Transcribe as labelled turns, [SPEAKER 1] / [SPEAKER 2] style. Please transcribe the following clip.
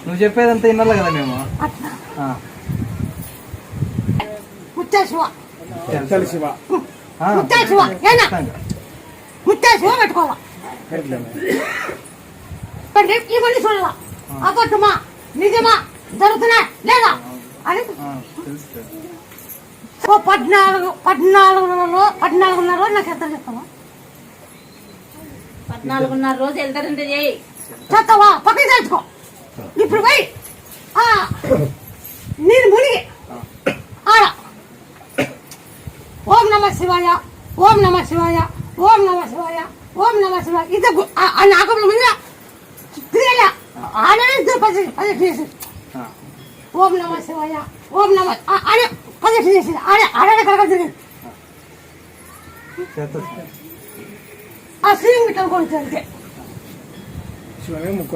[SPEAKER 1] నువ్వు చెప్పేదంతా వినాలి కదా మేము.
[SPEAKER 2] పెట్టుకోవాలా ఇవన్నీ చూడాలా అబద్ధమా నిజమా జరుగుతున్నా లేదా అని 14 రోజు నాకు ఎంత చెప్తావా?
[SPEAKER 3] 14 రోజు వెళ్తారంటే
[SPEAKER 2] చెప్తావా? పక్కకి తెచ్చుకో. ఇప్పుడు పోయి నేను మునిగి ఆడ ఓం నమ శివాయ ఓం నమ శివాయ ఓం నమ శివాయ ఓం నమ శివాయ ఇద్దరు నాకు ముందు తిరిగేలా ఆడనే పది చేసి ఓం నమ శివాయ ఓం నమ అని 10 చేసి ఆడే కడగ తిరిగి ఆ శ్రీలింగం కొడుతుంది.